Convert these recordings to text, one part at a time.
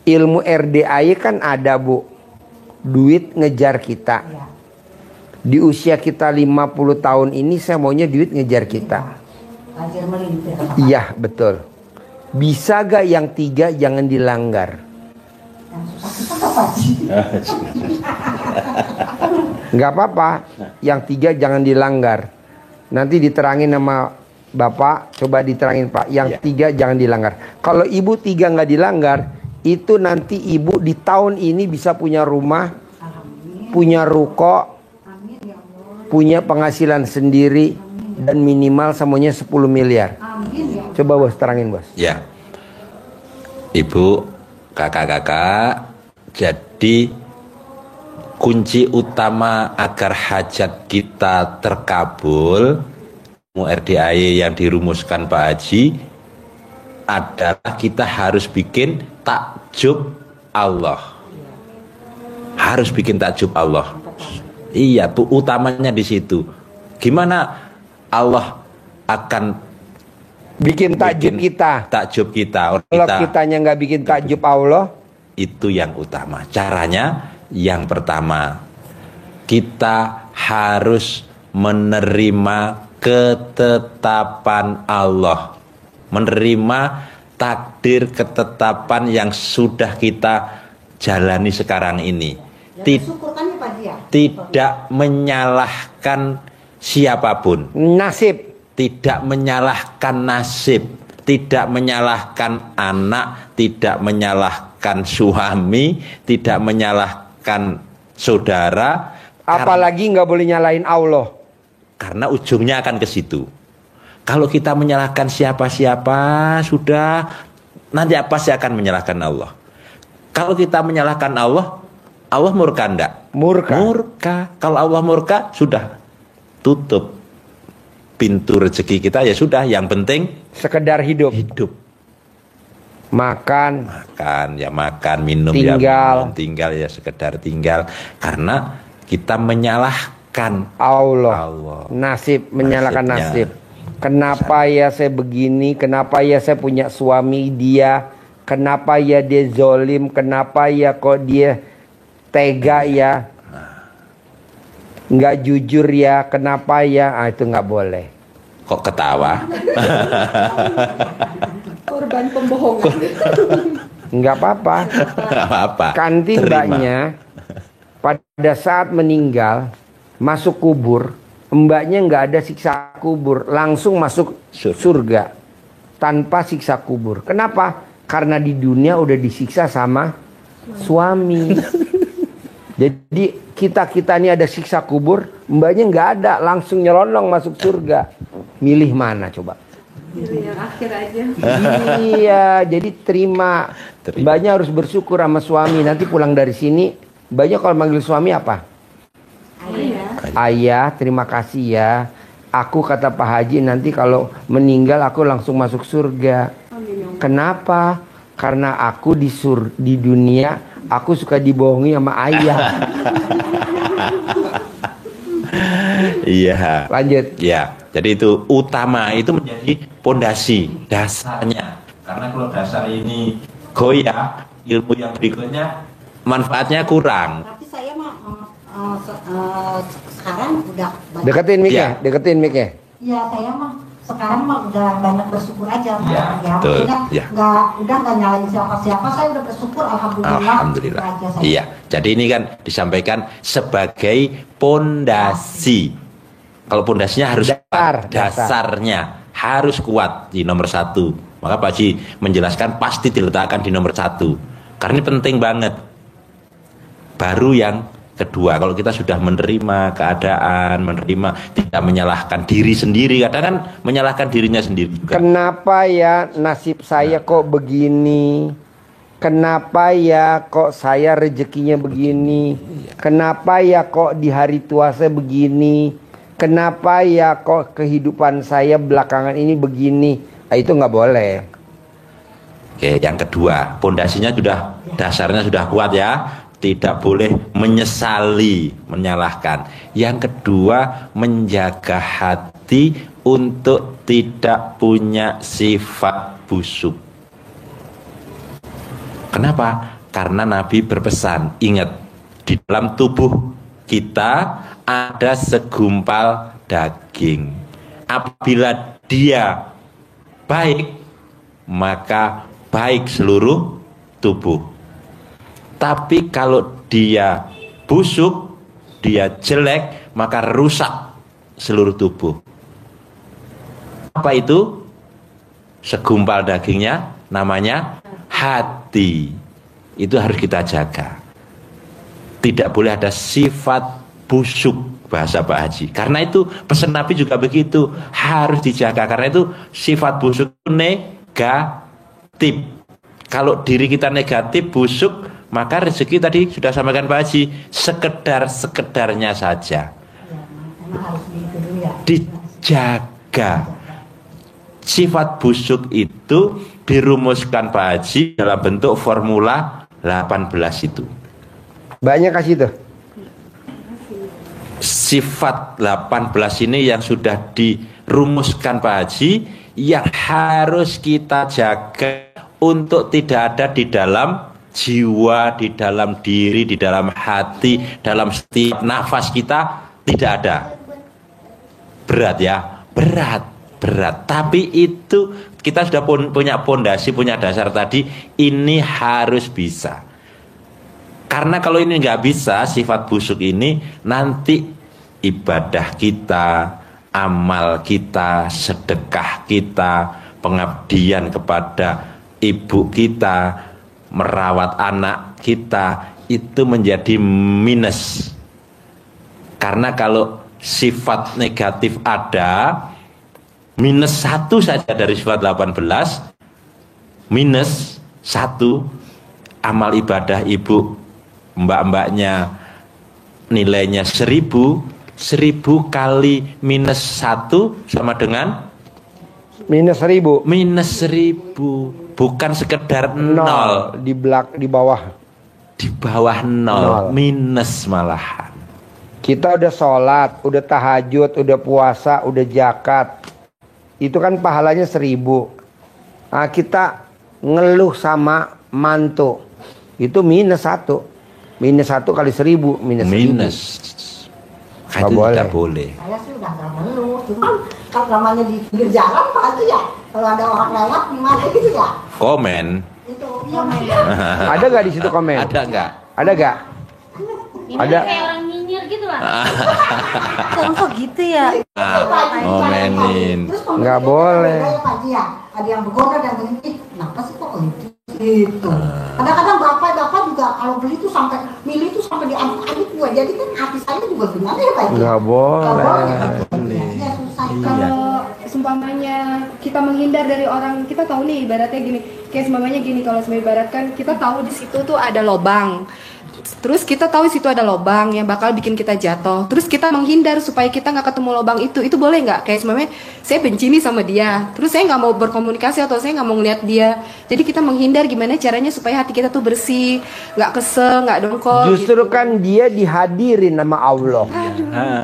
ilmu RDAY kan ada, Bu. Duit ngejar kita. Iya. Di usia kita 50 tahun ini saya maunya duit ngejar kita. Banjir melintir. Iya, betul. Bisa gak yang 3 jangan dilanggar? Yang susah kita apa sih? Nggak apa-apa, yang 3 jangan dilanggar. Nanti diterangin sama Bapak, coba diterangin Pak. Yang 3 jangan dilanggar. Kalau Ibu 3 nggak dilanggar, itu nanti Ibu di tahun ini bisa punya rumah, punya ruko, punya penghasilan sendiri, dan minimal semuanya 10 miliar. Coba Bos, terangin Bos. Ya, Ibu, kakak-kakak, jadi kunci utama agar hajat kita terkabul, RDAY yang dirumuskan Pak Haji, adalah kita harus bikin takjub Allah. Harus bikin takjub Allah. Iya, Bu, utamanya di situ. Gimana Allah akan bikin takjub kita? Takjub kita. Kalau kitanya nggak bikin takjub Allah, itu yang utama. Caranya yang pertama, kita harus menerima ketetapan Allah, menerima takdir ketetapan yang sudah kita jalani sekarang ini. Tidak menyalahkan siapapun, nasib, tidak menyalahkan nasib, tidak menyalahkan anak, tidak menyalahkan suami, tidak menyalahkan saudara, apalagi nggak boleh nyalain Allah. Karena ujungnya akan ke situ. Kalau kita menyalahkan siapa-siapa, sudah nanti pasti akan menyalahkan Allah. Kalau kita menyalahkan Allah, Allah murka enggak? Murka. Murka. Kalau Allah murka, sudah tutup pintu rezeki kita, ya sudah. Yang penting sekedar hidup. Hidup. Makan, ya makan, minum tinggal. Ya minum, tinggal ya sekedar tinggal. Karena kita menyalahkan Allah. Nasib, menyalahkan nasib. Kenapa ya saya begini? Kenapa ya saya punya suami dia? Kenapa ya dia zolim? Kenapa ya kok dia tega ya? Nggak jujur ya? Kenapa ya? Itu nggak boleh. Kok ketawa? Korban pembohongan. Nggak apa-apa. Kantin mbaknya pada saat meninggal masuk kubur, mbaknya nggak ada siksa kubur, langsung masuk surga tanpa siksa kubur. Kenapa? Karena di dunia udah disiksa sama suami. Jadi kita ini ada siksa kubur, mbaknya nggak ada, langsung nyelonong masuk surga. Milih mana coba? Yang akhir aja. Iya, jadi terima. Mbaknya harus bersyukur sama suami. Nanti pulang dari sini, mbaknya kalau manggil suami apa? Ayah, terima kasih ya. Aku kata Pak Haji nanti kalau meninggal aku langsung masuk surga. Kenapa? Karena aku di dunia aku suka dibohongi sama ayah. Iya. Lanjut. Ya. Jadi itu utama, itu menjadi pondasi dasarnya. Karena kalau dasar ini goyah, ilmu yang berikutnya manfaatnya kurang. Tapi saya mah sekarang udah banyak. Deketin mic-nya. Ya, saya mah sekarang mah udah banyak bersyukur aja. Ya, betul. Udah nggak nyalain siapa-siapa, saya udah bersyukur, alhamdulillah. Iya. Jadi ini kan disampaikan sebagai pondasi. Kalau pondasinya harus dasarnya harus kuat di nomor 1. Maka Pak Haji menjelaskan pasti diletakkan di nomor 1. Karena ini penting banget. Baru yang kedua, kalau kita sudah menerima keadaan, tidak menyalahkan diri sendiri, kadang kan menyalahkan dirinya sendiri juga. Kenapa ya nasib saya kok begini? Kenapa ya kok saya rezekinya begini? Kenapa ya kok di hari tua saya begini? Kenapa ya kok kehidupan saya belakangan ini begini? Itu nggak boleh. Oke, yang kedua, pondasinya dasarnya sudah kuat ya. Tidak boleh menyesali, menyalahkan. Yang kedua, menjaga hati untuk tidak punya sifat busuk. Kenapa? Karena Nabi berpesan, ingat, di dalam tubuh kita ada segumpal daging. Apabila dia baik, maka baik seluruh tubuh. Tapi kalau dia busuk, dia jelek, maka rusak seluruh tubuh. Apa itu? Segumpal dagingnya namanya hati. Itu harus kita jaga. Tidak boleh ada sifat busuk, bahasa Pak Haji. Karena itu pesan Nabi juga begitu, harus dijaga. Karena itu sifat busuk itu negatif. Kalau diri kita negatif, busuk, maka rezeki tadi sudah sampaikan Pak Haji, sekedar-sekedarnya saja. Dijaga. Sifat busuk itu dirumuskan Pak Haji dalam bentuk formula 18 itu. Banyak kasih tuh. Sifat 18 ini yang sudah dirumuskan Pak Haji, yang harus kita jaga untuk tidak ada di dalam jiwa, di dalam diri, di dalam hati, dalam setiap nafas kita, tidak ada. Berat ya, berat. Tapi itu kita sudah punya pondasi, punya dasar tadi, ini harus bisa. Karena kalau ini nggak bisa, sifat busuk ini, nanti ibadah kita, amal kita, sedekah kita, pengabdian kepada ibu kita, merawat anak kita, itu menjadi minus. Karena kalau sifat negatif ada, minus 1 saja dari sifat 18, minus 1, amal ibadah ibu, mbak-mbaknya nilainya 1000 kali minus 1 sama dengan minus 1000. Minus 1000, bukan sekedar 0. Di bawah. Di bawah 0, minus malahan. Kita udah sholat, udah tahajud, udah puasa, udah zakat, itu kan pahalanya 1000. Nah, kita ngeluh sama mantu, itu minus 1. Minus 1 kali 1000, minus 1000. Itu tidak boleh. Saya sih udah gak ngeluh, cuman kalau namanya di pinggir jalan Pak itu ya, kalau ada orang lewat gimana gitu ya. Komen. Itu iya. Ada gak di situ komen? Ada nggak? Ada gak? Ini Ada. kayak orang nyinyir gitu lah. Kok gitu ya? Ngomenin. Nggak boleh. Ada yang bergoda dan berhenti. Kenapa sih kok itu? Kadang-kadang bapak juga kalau beli tuh sampai milih tuh sampai diaduk-aduk gua. Jadi kan hati saya juga gimana ya Pak? Nggak boleh. Ya, susah. Kalau seumpamanya kita menghindar dari orang, kita tahu nih ibaratnya gini, kayak seumpamanya gini, kalau ibaratkan kita tahu di situ tuh ada lobang. Terus kita tahu situ ada lobang yang bakal bikin kita jatuh. Terus kita menghindar supaya kita nggak ketemu lobang itu boleh nggak? Kayak sebenarnya saya benci nih sama dia. Terus saya nggak mau berkomunikasi atau saya nggak mau ngeliat dia. Jadi kita menghindar gimana caranya supaya hati kita tuh bersih, nggak kesel, nggak dongkol. Justru gitu. kan dia dihadirin sama Allah.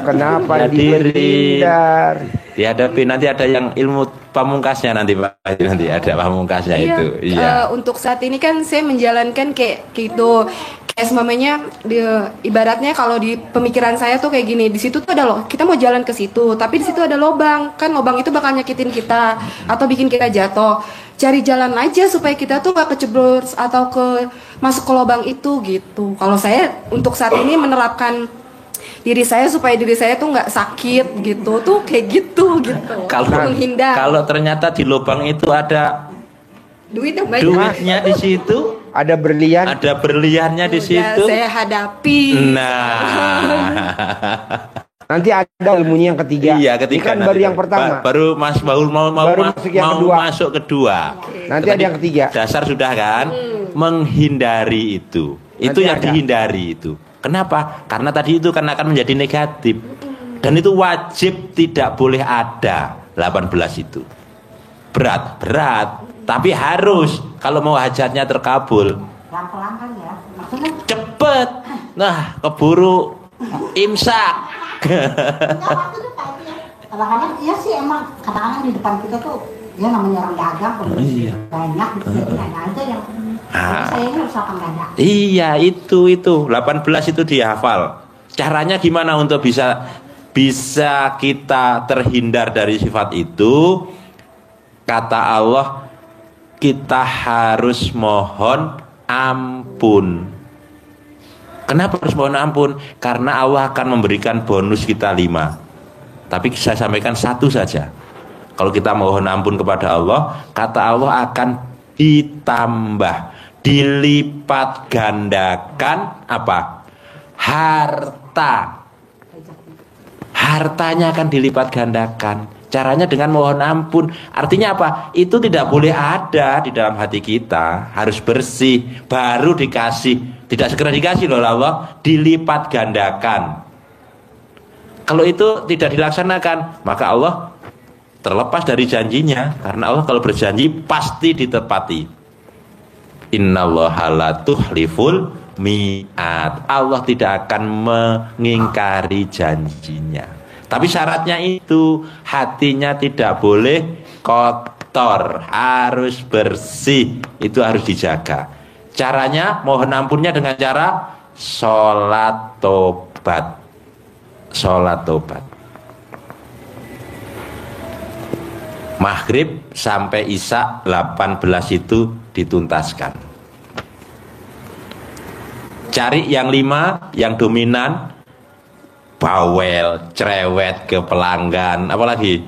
Kenapa dihindar? Dihadapi, nanti ada yang ilmu pamungkasnya nanti Pak, nanti ada pamungkasnya itu. Iya. Untuk saat ini kan saya menjalankan kayak gitu. Kayak mamanya ibaratnya kalau di pemikiran saya tuh kayak gini, di situ tuh ada loh, kita mau jalan ke situ, tapi di situ ada lobang, kan lobang itu bakal nyakitin kita atau bikin kita jatuh. Cari jalan aja supaya kita tuh gak kecebur atau masuk ke lobang itu gitu. Kalau saya untuk saat ini menerapkan diri saya supaya diri saya tuh nggak sakit gitu, tuh kayak gitu. Kalau menghindar. Kalau ternyata di lubang itu ada duit yang banyak. duitnya di situ, ada berlian. ada berliannya di situ. Saya hadapi. Nah, Nanti ada ilmunya yang ketiga. iya, Ini ketika kan nanti baru yang pertama. baru Mas Baul mau Baru masuk yang kedua. masuk kedua. Nanti Tadi ada yang ketiga. Dasar sudah kan, menghindari itu. Itu Nanti yang ada. dihindari itu. Kenapa? Karena tadi itu kan akan menjadi negatif. Dan itu wajib tidak boleh ada 18 itu. Berat, tapi harus kalau mau hajatnya terkabul. Pelan-pelan kan ya. Maksudnya Cepet. Nah, keburu imsak. enggak waktu itu Pak itu ya. Kadang-kadang iya sih emang kadang-kadang di depan kita tuh Ya namanya orang dagang, Iya. banyak gitu, jadi ada aja yang saya ini harus lapang dada. Iya, itu 18 itu dihafal. Caranya gimana untuk bisa kita terhindar dari sifat itu? Kata Allah, kita harus mohon ampun. Kenapa harus mohon ampun? Karena Allah akan memberikan bonus kita 5. Tapi saya sampaikan 1 saja. Kalau kita mohon ampun kepada Allah, kata Allah akan ditambah, dilipat gandakan apa? Harta. Hartanya akan dilipat gandakan. Caranya dengan mohon ampun. Artinya apa? Itu tidak boleh ada di dalam hati kita. Harus bersih, baru dikasih. Tidak segera dikasih loh Allah, dilipat gandakan. Kalau itu tidak dilaksanakan, maka Allah terlepas dari janjinya. Karena Allah kalau berjanji pasti ditepati. Innallaha la tukhliful mi'ad. Allah tidak akan mengingkari janjinya. Tapi syaratnya itu, hatinya tidak boleh kotor, harus bersih. Itu harus dijaga. Caranya mohon ampunnya dengan cara sholat tobat. Sholat tobat. Maghrib sampai Isya 18 itu dituntaskan. Cari yang 5, yang dominan, bawel, cerewet ke pelanggan, apalagi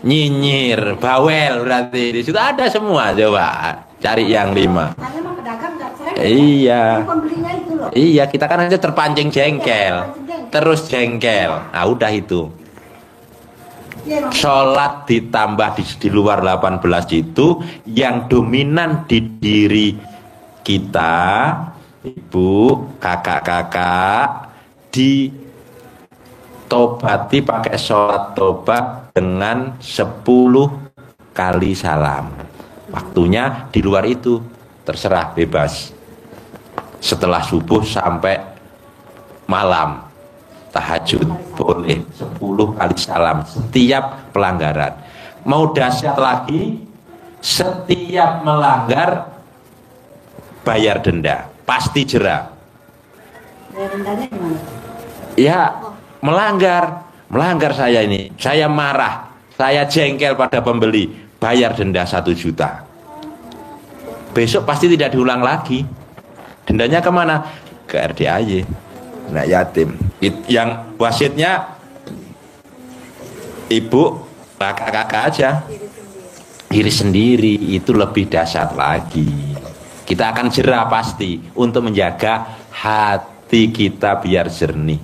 nyinyir, bawel, berarti di situ ada semua. Coba cari yang 5. Hanya mah pedagang nggak cerewet. Iya. Pembelinya itu loh. Iya, kita kan aja terpancing jengkel, terus jengkel. Nah, udah itu. Sholat ditambah di luar 18 itu, yang dominan di diri kita, ibu, kakak-kakak, ditobati pakai sholat tobat dengan 10 kali salam. Waktunya di luar itu, terserah, bebas. Setelah subuh sampai malam, tahajud boleh 10 kali salam setiap pelanggaran. Mau dahsyat lagi, setiap melanggar bayar denda, pasti jera. Bayar dendanya gimana? Ya, melanggar saya ini, saya marah, saya jengkel pada pembeli, bayar denda 1 juta. Besok pasti tidak diulang lagi. Dendanya kemana? Ke RDAY, anak yatim. Yang wasitnya ibu, kakak-kakak aja, diri sendiri. Itu lebih dahsyat lagi. Kita akan jera pasti untuk menjaga hati kita biar jernih.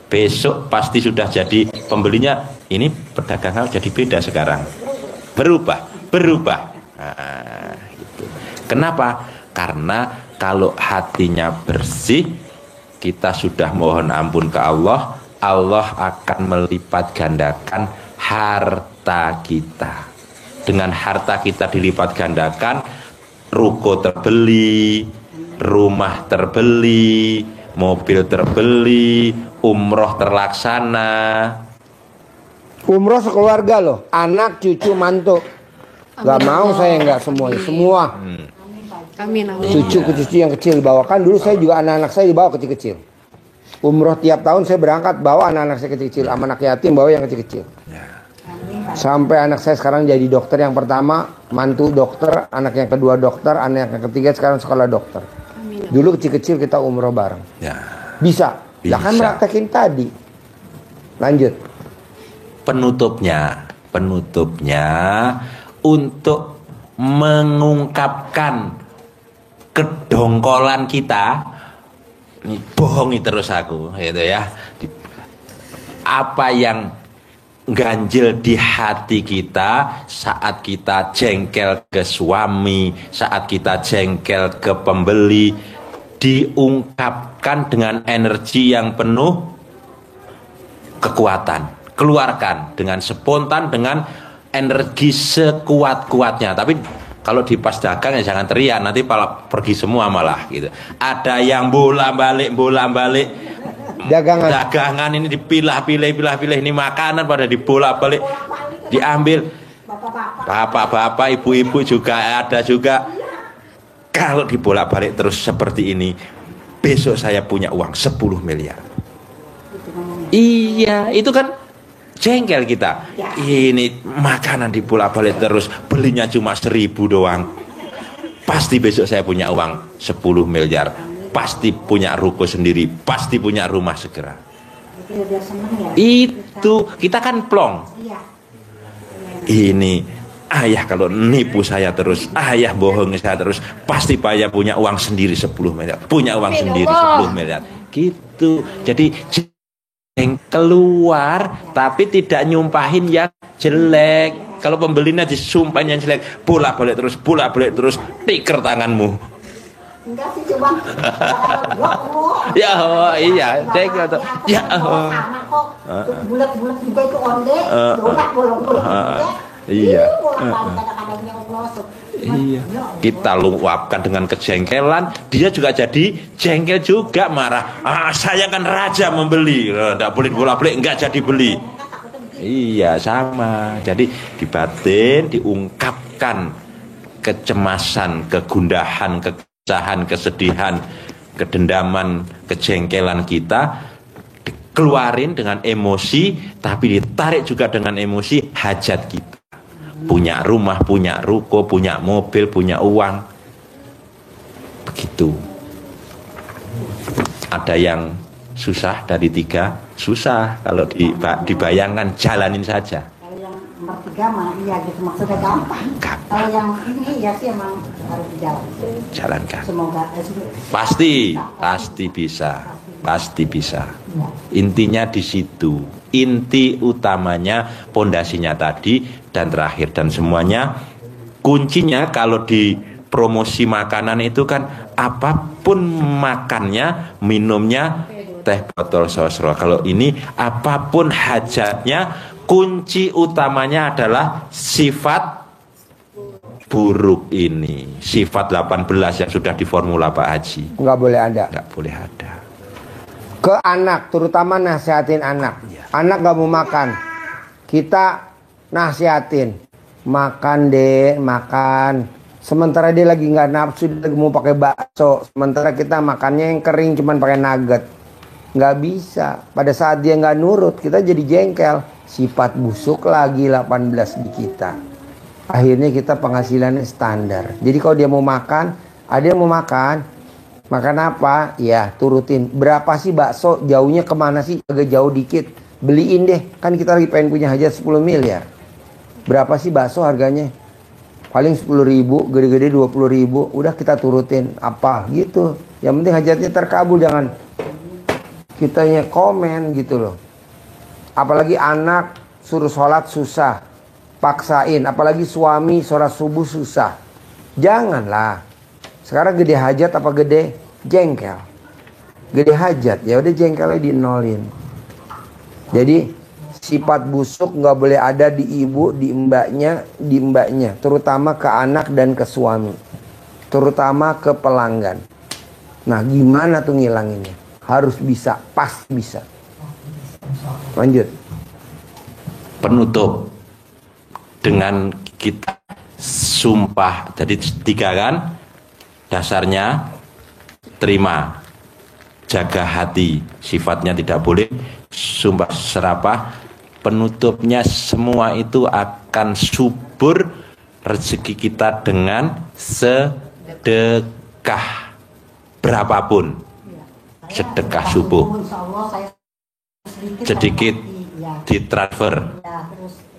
Besok pasti sudah jadi pembelinya, ini pedagang jadi beda sekarang, berubah. Nah, gitu. Kenapa? Karena kalau hatinya bersih, kita sudah mohon ampun ke Allah, Allah akan melipat gandakan harta kita. Dengan harta kita dilipat gandakan, ruko terbeli, rumah terbeli, mobil terbeli, umroh terlaksana. Umroh sekeluarga loh, anak, cucu, mantu. Gak mau saya nggak semuanya, semua. Amin, amin. Cucu yang kecil dibawakan. Dulu saya juga anak-anak saya dibawa kecil-kecil. Umroh tiap tahun saya berangkat bawa anak-anak saya kecil-kecil, sama anak yatim bawa yang kecil-kecil. Sampai anak saya sekarang jadi dokter yang pertama, mantu dokter, anak yang kedua dokter, anak yang ketiga sekarang sekolah dokter. Dulu kecil-kecil kita umroh bareng. Ya. Bisa. Ya kan praktekin tadi. Lanjut. Penutupnya untuk mengungkapkan kedongkolan kita, ini bohongi terus aku, gitu ya. Apa yang ganjil di hati kita saat kita jengkel ke suami, saat kita jengkel ke pembeli, diungkapkan dengan energi yang penuh kekuatan. Keluarkan dengan spontan, dengan energi sekuat-kuatnya. Tapi kalau di pas dagang ya jangan teriak, nanti malah pergi semua malah gitu. Ada yang bolak-balik dagangan ini dipilah-pilih ini makanan pada dibolak-balik, diambil. bapak-bapak, ibu-ibu juga ada juga. Kalau dibolak-balik terus seperti ini, besok saya punya uang 10 miliar. Iya, itu kan jengkel kita. Ini makanan dibolak-balik terus, belinya cuma 1.000 doang. Pasti besok saya punya uang 10 miliar. Pasti punya ruko sendiri, pasti punya rumah segera. Itu kita kan plong. Ini ayah kalau nipu saya terus, ayah bohong saya terus, pasti saya punya uang sendiri 10 miliar, punya uang sendiri 10 miliar. Gitu. Jadi yang keluar tapi tidak nyumpahin yang jelek. Kalau pembelinya disumpahin yang jelek, bolak-balik terus, tiker tanganmu. Enggak sih, cuma ya oh, iya, jengkel tuh. Ya oh. Bulat-bulat juga itu onde, bolak-bolak. Iya. Iya. Kita luapkan dengan kejengkelan, dia juga jadi jengkel juga, marah. Saya kan raja membeli, enggak boleh bolak-balik, enggak jadi beli. Iya, sama. Jadi di batin diungkapkan kecemasan, kegundahan, kekesahan, kesedihan, kedendaman, kejengkelan kita, dikeluarin dengan emosi, tapi ditarik juga dengan emosi hajat kita. Punya rumah, punya ruko, punya mobil, punya uang. Begitu. Ada yang susah dari 3, susah. Kalau dibayangkan, jalanin saja. Kalau yang nomor 3 mah iya gitu, maksudnya gampang. Kalau yang ini ya sih emang harus jalankan. Semoga pasti bisa. Intinya di situ. Inti utamanya, pondasinya tadi, dan terakhir, dan semuanya kuncinya kalau di promosi makanan itu kan apapun makannya, minumnya, teh botol sosro. Kalau ini apapun hajatnya, kunci utamanya adalah sifat buruk ini, sifat 18 yang sudah di formula Pak Haji. Nggak boleh ada. Nggak boleh ada. Ke anak, terutama nasihatin anak. Anak gak mau makan, kita nasihatin, makan deh, makan. Sementara dia lagi nggak nafsu, dia lagi mau pakai bakso. Sementara kita makannya yang kering, cuman pakai nugget. Nggak bisa. Pada saat dia nggak nurut, kita jadi jengkel. Sifat busuk lagi 18 di kita. Akhirnya kita penghasilannya standar. Jadi kalau dia mau makan, ada yang mau makan. Makan apa? Ya turutin. Berapa sih bakso? Jauhnya kemana sih? Agak jauh dikit. Beliin deh. Kan kita lagi pengen punya hajat 10 miliar. Berapa sih bakso harganya? Paling 10.000, gede-gede 20.000. Udah kita turutin. Apa? Gitu. Yang penting hajatnya terkabul. Jangan kitanya komen gitu loh. Apalagi anak suruh sholat susah. Paksain. Apalagi suami sholat subuh susah. Janganlah. Sekarang gede hajat apa gede jengkel? Gede hajat, ya udah jengkelnya dinolin. Jadi sifat busuk nggak boleh ada di ibu, di mbaknya, terutama ke anak dan ke suami, terutama ke pelanggan. Nah, gimana tuh ngilanginnya? Harus bisa, pasti bisa. Lanjut. Penutup dengan kita sumpah. Jadi 3 kan? Dasarnya terima, jaga hati, sifatnya tidak boleh sumpah serapah. Penutupnya semua itu akan subur rezeki kita dengan sedekah berapapun. Sedekah subuh sedikit ditransfer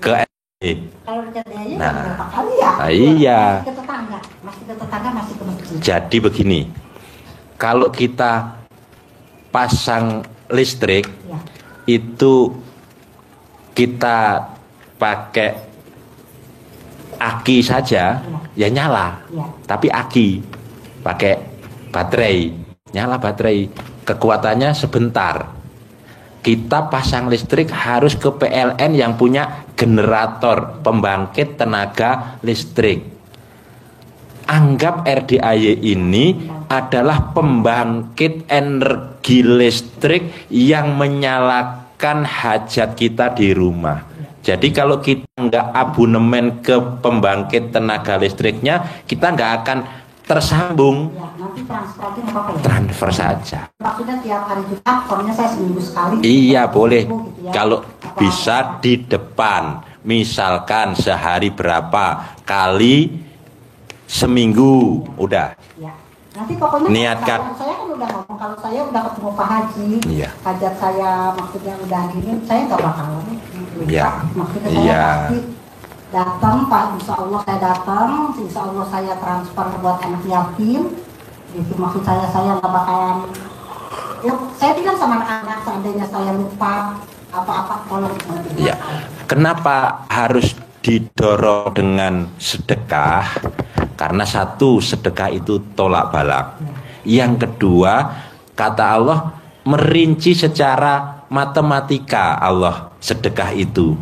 ke iya. Jadi begini, kalau kita pasang listrik itu kita pakai aki saja ya nyala, tapi aki pakai baterai nyala, baterai kekuatannya sebentar. Kita pasang listrik harus ke PLN yang punya generator pembangkit tenaga listrik. Anggap RDAY ini adalah pembangkit energi listrik yang menyalakan hajat kita di rumah. Jadi kalau kita nggak abonemen ke pembangkit tenaga listriknya, kita nggak akan tersambung. Ya, nanti transfer aja nggak apa-apa ya? Transfer saja. Maksudnya tiap hari Jumat, soalnya saya seminggu sekali. Iya boleh. Gitu ya. Kalau Apa- bisa di depan, misalkan sehari berapa kali seminggu, udah. Ya. Nanti pokoknya Niatkan. saya kan udah ngomong kalau saya udah ketemu Pak Haji, Iya. hajat saya maksudnya udah gini, saya nggak bakalan Iya. maksudnya saya Iya. pasti datang Pak, insya Allah saya datang, insya Allah saya transfer buat anak yatim, gitu maksud saya nggak bakalan, ya saya bilang sama anak-anak seandainya saya lupa apa-apa tolong. Ya, kenapa harus didorong dengan sedekah? Karena satu, sedekah itu tolak balak. Yang kedua, kata Allah merinci secara matematika Allah sedekah itu.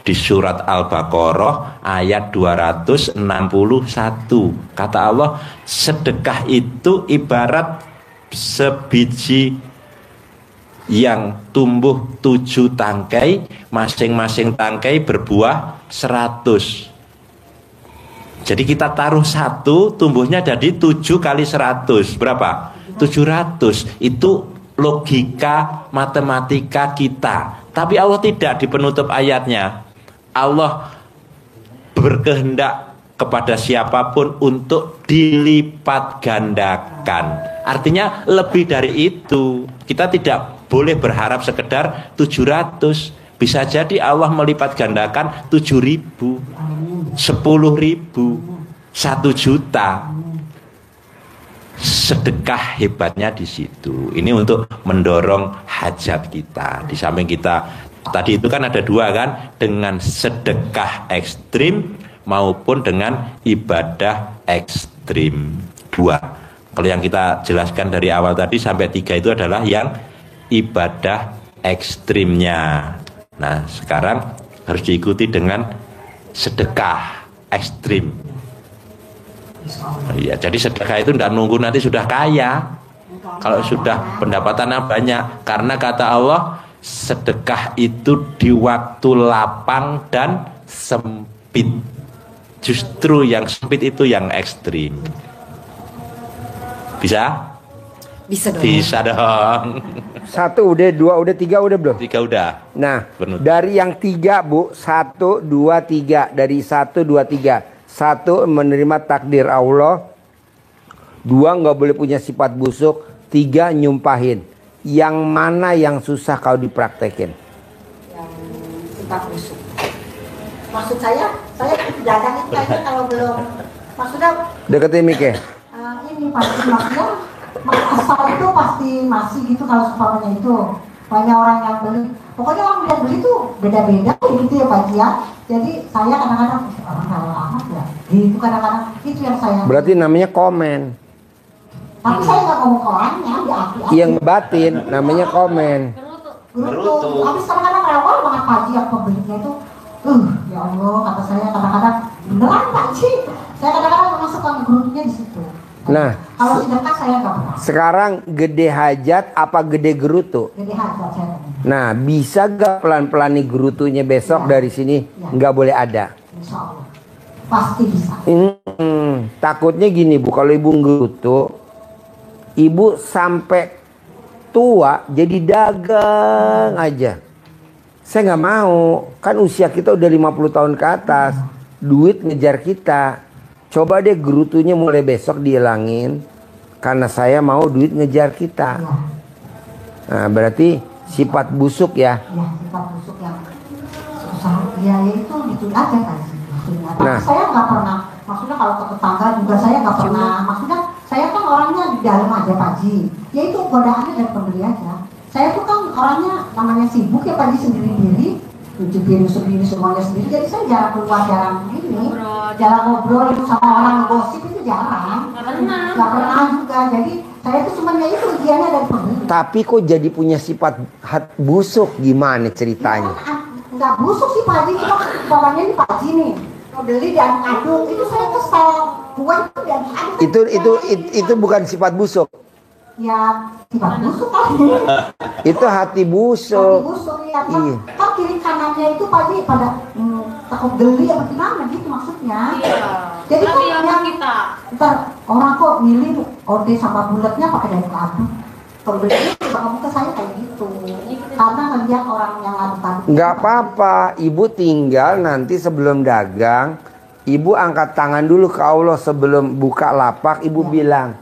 Di surat Al-Baqarah ayat 261. Kata Allah, sedekah itu ibarat sebiji yang tumbuh 7 tangkai, masing-masing tangkai berbuah 100. Jadi kita taruh 1, tumbuhnya jadi 7 kali 100. Berapa? 700. Itu logika matematika kita. Tapi Allah tidak di penutup ayatnya. Allah berkehendak kepada siapapun untuk dilipat gandakan. Artinya lebih dari itu. Kita tidak boleh berharap sekedar 700. Bisa jadi Allah melipat gandakan 7.000, 10.000, 1 juta. Sedekah hebatnya di situ. Ini untuk mendorong hajat kita. Di samping kita tadi itu kan ada 2 kan, dengan sedekah ekstrim maupun dengan ibadah ekstrim. 2. Kalau yang kita jelaskan dari awal tadi sampai 3 itu adalah yang ibadah ekstrimnya. Nah, sekarang harus diikuti dengan sedekah ekstrim. Iya, jadi sedekah itu tidak nunggu nanti sudah kaya. Kalau sudah pendapatannya banyak, karena kata Allah sedekah itu di waktu lapang dan sempit. Justru yang sempit itu yang ekstrim. Bisa? Bisa dong. Bisa dong. 1 udah, 2 udah, 3 udah belum? 3 udah. Nah, Penuh. dari yang 3 Bu, 1, 2, 3. Dari 1, 2, 3. 1 menerima takdir Allah. 2 nggak boleh punya sifat busuk. 3 nyumpahin. Yang mana yang susah kalau dipraktekin? Yang sifat busuk. Maksud saya dagang itu kayaknya kalau belum, maksudnya Deketin mic ya. ini pasti maksudnya asal itu pasti masih gitu kalau umpamanya itu banyak orang yang beli. Pokoknya orang yang beli tuh beda-beda gitu ya Pak ya. Jadi saya kadang-kadang orang halal amat ya. Itu kadang-kadang itu yang saya. Berarti namanya komen. Tapi saya nggak ngomong ke orangnya di hati. Yang ngebatin namanya komen. Gerutu. Tapi kadang-kadang rewel banget Pak Haji yang pembelinya itu. Ya Allah kata saya kadang-kadang beneran Pak Haji. Saya kadang-kadang memang suka gerutunya di situ. Nah, Kalau sedekah saya nggak pernah. sekarang gede hajat apa gede gerutu? Jadi hajat saya. Nah, bisa gak pelan-pelan nih gerutunya besok dari sini? Nggak boleh ada. Insya Allah. Pasti bisa. Takutnya gini Bu, kalau ibu gerutu, ibu sampai tua jadi dagang aja. Saya nggak mau, kan usia kita udah 50 tahun ke atas, duit ngejar kita. Coba deh gerutunya mulai besok dihilangin, karena saya mau duit ngejar kita. Ya, Nah, berarti sifat busuk ya. ya sifat busuk yang susah. Ya itu gitu aja kan. Maksudnya. Tapi Nah. saya nggak pernah. Maksudnya kalau ke tetangga juga saya nggak pernah. Maksudnya saya kan orangnya di dalam aja Pak Haji. Ya itu godaannya dari pembeli aja. Saya tuh kan orangnya namanya sibuk ya Pak Haji sendiri-sendiri. Cuci piring sendiri semuanya sendiri. Jadi saya jarang keluar, jarang ini. Jarang ngobrol itu sama orang ngegosip itu jarang. Nggak pernah juga. Jadi saya tuh cuma ya itu ujiannya dari pembeli. Tapi kok jadi punya sifat busuk, gimana ceritanya? Nggak busuk sih Pak Haji, cuma bapaknya ini Pak Haji nih mau beli diaduk-aduk, itu saya kesel. Gua itu diaduk-aduk. Itu bukan sifat busuk. Ya sifat busuk kan. Itu hati Hati busuk. busuk ya. Iya. Kan kiri kanannya itu pasti pada takut geli apa gimana gitu maksudnya. Iya. Jadi Tapi kok sama kita. ntar orang kok milih ode sama bulatnya pakai dari adu. Kalau beli bakal ke saya kayak gitu. Karena ngeliat orang yang adu-adu. Nggak apa-apa, ibu tinggal nanti sebelum dagang, ibu angkat tangan dulu ke Allah sebelum buka lapak, ibu bilang,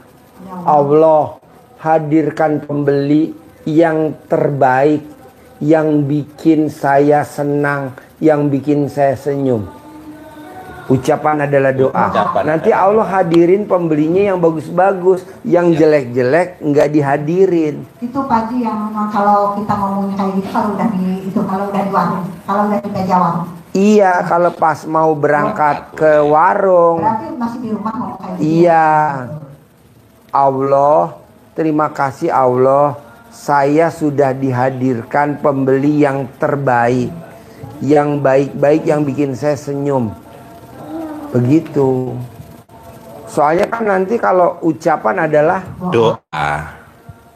Allah hadirkan pembeli yang terbaik, yang bikin saya senang, yang bikin saya senyum. Ucapan adalah doa. Nanti Allah hadirin pembelinya yang bagus-bagus, yang jelek-jelek nggak dihadirin. Itu Pak Haji yang memang kalau kita ngomongnya kayak gitu kalau udah di itu kalau udah di warung, kalau udah di meja warung. Iya, kalau pas mau berangkat ke warung. Berarti masih di rumah ngomong kayak gitu. Iya. Allah, terima kasih Allah, saya sudah dihadirkan pembeli yang terbaik, yang baik-baik, yang bikin saya senyum. Begitu. Soalnya kan nanti kalau ucapan adalah Doa.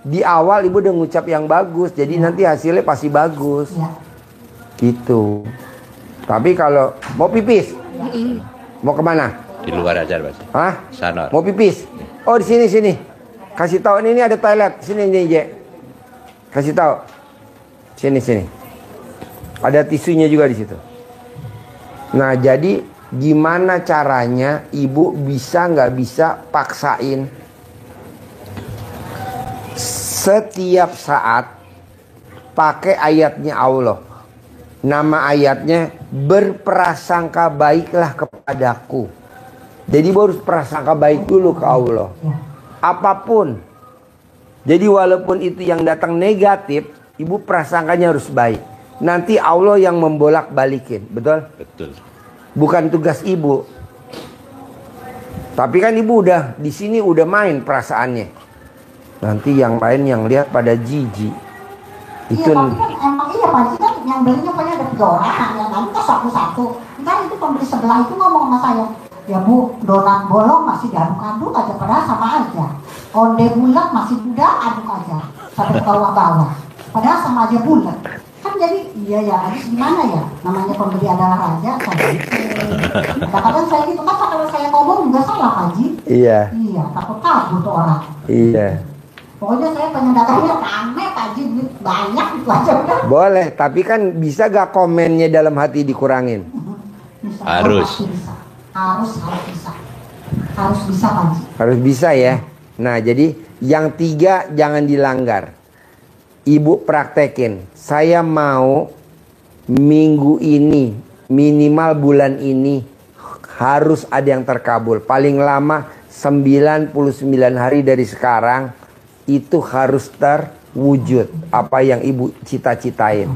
di awal ibu udah ngucap yang bagus, jadi nanti hasilnya pasti bagus. Ya. Gitu. Tapi kalau mau pipis, mau kemana? Di luar aja, Mas. Hah? Sana. Mau pipis? Oh di sini sini. Kasih tahu ini ada toilet. Sini nih, Je. Kasih tahu. Sini sini. Ada tisunya juga di situ. Nah, jadi gimana caranya ibu bisa nggak bisa paksain setiap saat pakai ayatnya Allah. Nama ayatnya berprasangka baiklah kepadaku. Jadi harus prasangka baik dulu ke Allah. Apapun. Jadi walaupun itu yang datang negatif, ibu prasangkanya harus baik. Nanti Allah yang membolak-balikin, betul? Betul. Bukan tugas ibu. Tapi kan ibu udah di sini udah main perasaannya. Nanti yang lain yang lihat pada jijik. Iya, Itu tapi kan emang iya Pak Haji kan yang belinya punya ada 3 orang, yang lain kan satu-satu. Ntar itu pembeli sebelah itu ngomong sama saya, ya Bu, donat bolong masih diaduk-aduk aja, padahal sama aja. Onde bulat masih udah aduk aja, sampai ke bawah-bawah. Padahal sama aja bulat. Kan jadi, iya ya, harus gimana ya? Namanya pembeli adalah raja, saya gitu. Kadang-kadang saya gitu, kan kalau saya ngomong juga salah Pak Haji. iya, Iya, takut kabur tuh orang. iya. Pokoknya saya pengen dagangnya rame Pak Haji, duit banyak itu aja udah. Boleh, tapi kan bisa gak komennya dalam hati dikurangin? Bisa, Harus. pasti bisa. Harus bisa. Harus bisa Pak Haji. Harus bisa ya. Nah, jadi yang 3 jangan dilanggar. Ibu praktekin. Saya mau minggu ini, minimal bulan ini harus ada yang terkabul. Paling lama 99 hari dari sekarang itu harus terwujud apa yang ibu cita-citain.